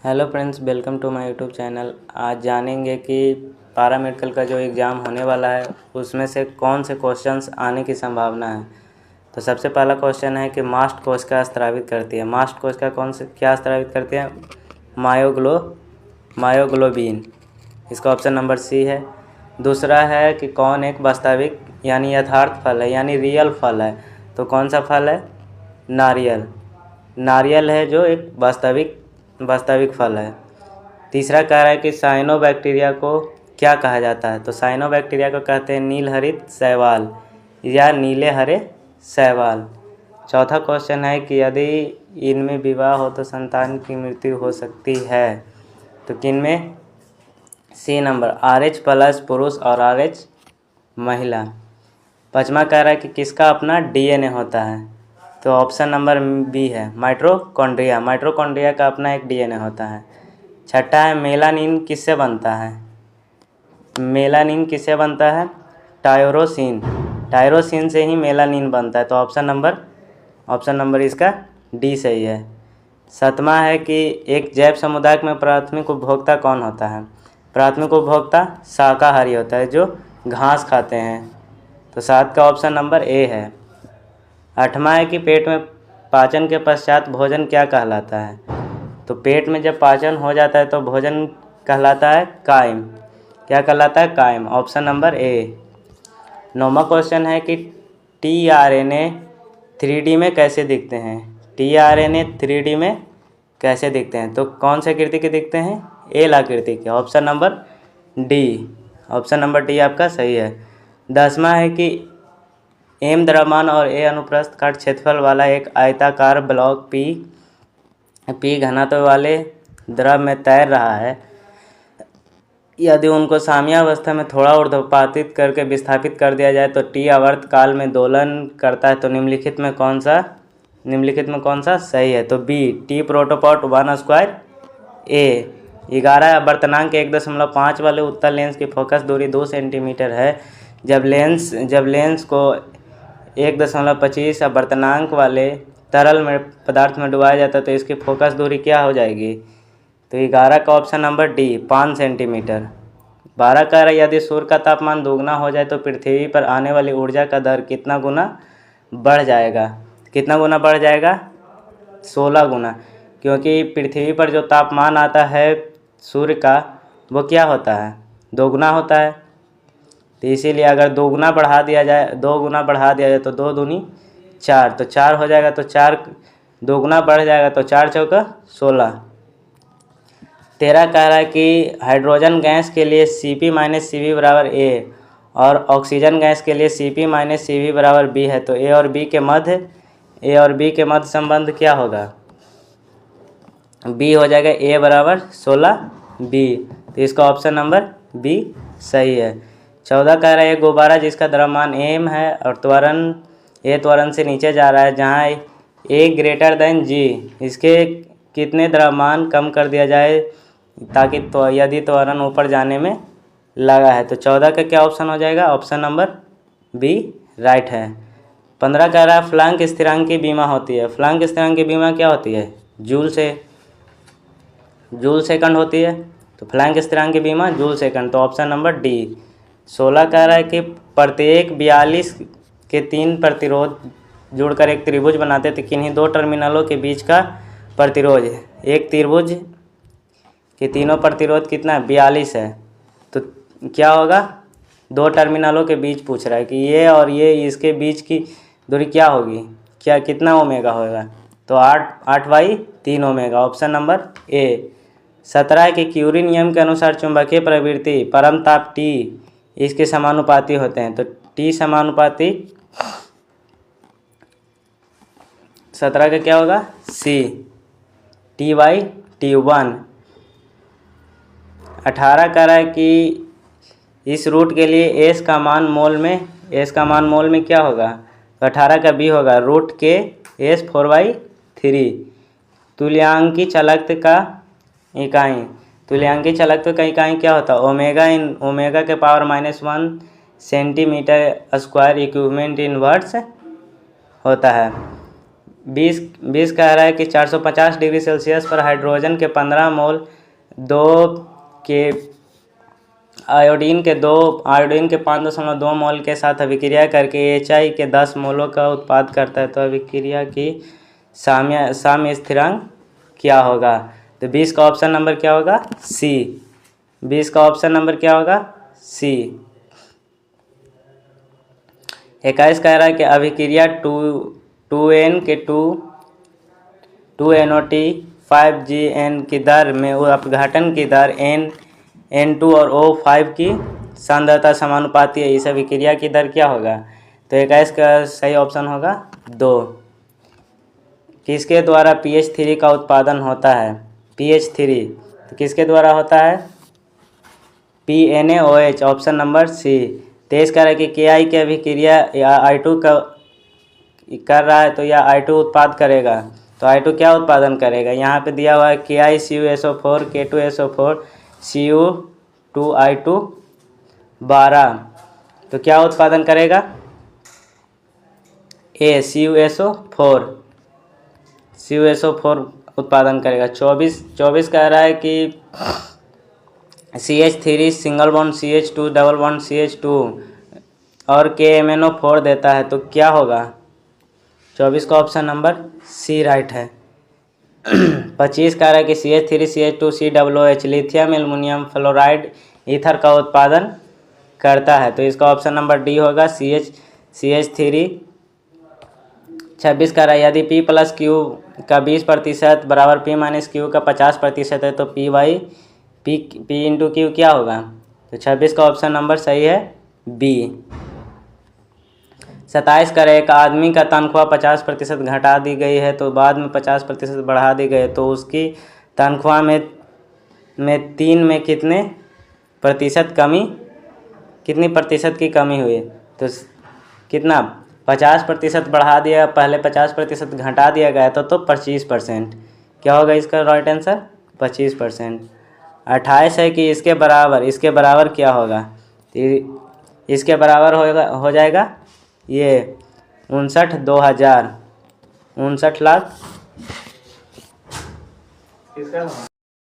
Hello friends, welcome to my YouTube channel. आज जानेंगे कि पारा मेडिकल का जो एग्ज़ाम होने वाला है उसमें से कौन से क्वेश्चंस आने की संभावना है। तो सबसे पहला क्वेश्चन है कि मास्ट कोशिका स्रावित करती है। मास्ट कोशिका कौन से क्या स्रावित करती है? मायोग्लोबिन। इसका ऑप्शन नंबर सी है। दूसरा है कि कौन एक वास्तविक यानी यथार्थ फल है यानी रियल फल है। तो कौन सा फल है? नारियल। नारियल है जो एक वास्तविक फल है। तीसरा कह रहा है कि साइनोबैक्टीरिया को क्या कहा जाता है। तो साइनोबैक्टीरिया को कहते हैं नीलहरित शैवाल या नीले हरे शैवाल। चौथा क्वेश्चन है कि यदि इनमें विवाह हो तो संतान की मृत्यु हो सकती है। तो किनमें? सी नंबर, RH प्लस पुरुष और RH महिला। पाँचवा कह रहा है कि किसका अपना DNA होता है। तो ऑप्शन नंबर बी है, माइटोकॉन्ड्रिया। माइटोकॉन्ड्रिया का अपना एक DNA होता है। छठा है मेलानिन किससे बनता है। मेलानिन किससे बनता है? टायरोसिन। टायरोसिन से ही मेलानिन बनता है। तो ऑप्शन नंबर इसका डी सही है। सातवां है कि एक जैव समुदाय में प्राथमिक उपभोक्ता कौन होता है। प्राथमिक उपभोक्ता शाकाहारी होता है जो घास खाते हैं। तो 7 का ऑप्शन नंबर ए है। आठवां है कि पेट में पाचन के पश्चात भोजन क्या कहलाता है। तो पेट में जब पाचन हो जाता है तो भोजन कहलाता है कायम। क्या कहलाता है? कायम। Option number A. 9वां क्वेश्चन है कि tRNA 3D में कैसे दिखते हैं। tRNA 3D में कैसे दिखते हैं? तो कौन से आकृति के दिखते हैं? एल आकृति के। Option number D. Option number D आपका सही है। 10वां है कि एम द्रव्यमान और ए अनुप्रस्थ काट क्षेत्रफल वाला एक आयताकार ब्लॉक पी घनत्व वाले द्रव में तैर रहा है। यदि उनको साम्यावस्था में थोड़ा ऊर्ध्वपातित करके विस्थापित कर दिया जाए तो टी आवर्त काल में दोलन करता है। तो निम्नलिखित में कौन सा सही है? तो बी, टी प्रोटोपॉट 1 ए। 11 अवर्तनांक 1.5 वाले उत्तल लेंस की फोकस दूरी 2 सेंटीमीटर है। जब लेंस को 1.25 अवर्तनांक वाले तरल में पदार्थ में डुबाया जाता है तो इसकी फोकस दूरी क्या हो जाएगी? तो 11 का ऑप्शन नंबर डी, 5 सेंटीमीटर। 12 कह रहा है यदि सूर्य का तापमान दोगुना हो जाए तो पृथ्वी पर आने वाली ऊर्जा का दर कितना गुना बढ़ जाएगा। कितना गुना बढ़ जाएगा? 16 गुना। क्योंकि पृथ्वी पर जो तापमान आता है सूर्य का वो क्या होता है? दोगुना होता है। तो इसीलिए अगर 2 गुना बढ़ा दिया जाए तो 2 दूनी 4, तो 4 हो जाएगा। तो 4 2 गुना बढ़ जाएगा तो 4 चौका 16। 13 कह रहा है कि हाइड्रोजन गैस के लिए Cp - Cv बराबर A और ऑक्सीजन गैस के लिए Cp - Cv बराबर B है। तो A और B के मध्य संबंध क्या होगा? B हो जाएगा A बराबर 16B। तो इसका ऑप्शन नंबर B सही है। 14 कह रहा है एक गुब्बारा जिसका द्रव्यमान m है और त्वरण से नीचे जा रहा है जहाँ A ग्रेटर देन G, इसके कितने द्रव्यमान कम कर दिया जाए ताकि यदि त्वरण ऊपर जाने में लगा है। तो 14 का क्या ऑप्शन हो जाएगा? ऑप्शन नंबर बी राइट है। 15 कह रहा है फ्लैंक स्थिरांक की बीमा होती है। फ्लैंक स्थिरांक की बीमा क्या होती है? जूल सेकंड होती है। तो फ्लैंक स्थिरांक की बीमा जूल सेकंड। तो ऑप्शन नंबर डी। 16 कह रहा है कि प्रत्येक 42 के 3 प्रतिरोध जुड़कर एक त्रिभुज बनाते थे। किन्हीं 2 टर्मिनलों के बीच का प्रतिरोध एक त्रिभुज के तीनों प्रतिरोध कितना है? 42 है। तो क्या होगा? 2 टर्मिनलों के बीच पूछ रहा है कि ये और ये इसके बीच की दूरी क्या होगी, क्या कितना ओमेगा होगा? तो 8/3 ओमेगा। ऑप्शन नंबर ए। 17 है कि क्यूरी नियम के अनुसार चुंबकीय प्रवृत्ति परम ताप T इसके समानुपाती होते हैं। तो T समानुपाती 17 का क्या होगा? सी, T/T1। 18 कह रहा है कि इस रूट के लिए एस का मान मोल में क्या होगा? तो 18 का बी होगा, रूट के एस 4/3। तुल्यांकी चालकत्व का इकाई क्या होता है? ओमेगा के power -1 centimetre square equivalent in watts होता है। 20 कह रहा है कि 450 डिग्री सेल्सियस पर हाइड्रोजन के 15 मोल 2 के आयोडीन के 5.2 मोल के साथ अभिक्रिया करके HI के 10 मोलों का उत्पाद करता है। तो अभिक्रिया की साम्य स्थिरांक क्या होगा? तो 20 का ऑप्शन नंबर क्या होगा? सी। 20 का ऑप्शन नंबर क्या होगा? सी। 21 कह रहा है कि अभिक्रिया 2N के 2NOT 5GN की दर में अपघटन की दर N2 और O5 की सांद्रता समानुपाती है। इस अभिक्रिया की दर क्या होगा? तो 21 का सही ऑप्शन होगा 2। किसके द्वारा PH3 का उत्पादन होता है? PH3 तो किसके द्वारा होता है? PNaOH, option number C. 23 कह रहा है कि KI की अभिक्रिया या I2 का कर रहा है तो यह I2 उत्पाद करेगा। तो I2 क्या उत्पादन करेगा? यहाँ पे दिया हुआ है KiCuSO4 K2SO4 Cu2I2 12। तो क्या उत्पादन करेगा? A CuSO4 उत्पादन करेगा। 24 कह रहा है कि CH3 single bond CH2 double bond CH2 और KMnO4 देता है तो क्या होगा? 24 का ऑप्शन नंबर सी राइट है। 25 कह रहा है कि CH3 CH2 COOH lithium aluminium fluoride ether का उत्पादन करता है तो इसका ऑप्शन नंबर डी होगा CH3। 26 कह रहा है यदि P प्लस Q का 20% बराबर P माइनस Q का 50% है तो P इंटू Q क्या होगा? तो 26 का ऑप्शन नंबर सही है बी। 27 कह रहा है एक आदमी का तनख्वाह 50% घटा दी गई है तो बाद में 50% बढ़ा दी गई तो उसकी तनख्वाह में 3 में कितने प्रतिशत की कमी हुई? तो कितना 50% बढ़ा दिया, पहले 50% घटा दिया गया तो 25%। क्या होगा इसका राइट आंसर? 25%। 28 है कि इसके बराबर क्या होगा? इसके बराबर हो जाएगा ये 59 लाख।